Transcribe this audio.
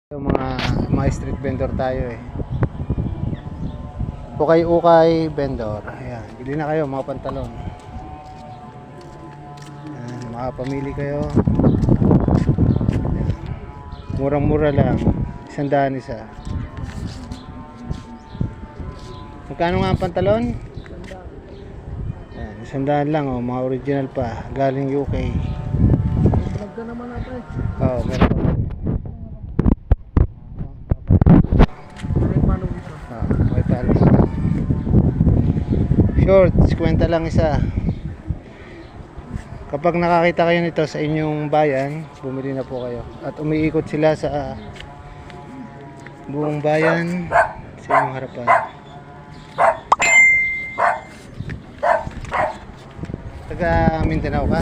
Yung mga street vendor tayo eh. Ukay-ukay vendor. Ayan, bili na kayo mga pantalon. Ayan, makapamili kayo. Ayan. Murang-mura lang. 100 isa. Magkano nga ang pantalon? 100 lang oh, mga original pa, galing UK. Nagda naman natin. Oh, meron pa. May palo. Short, 50 lang isa. Kapag nakakita kayo nito sa inyong bayan, bumili na po kayo. At umiikot sila sa buong bayan sa inyong harapan. Taga Mindanao ka?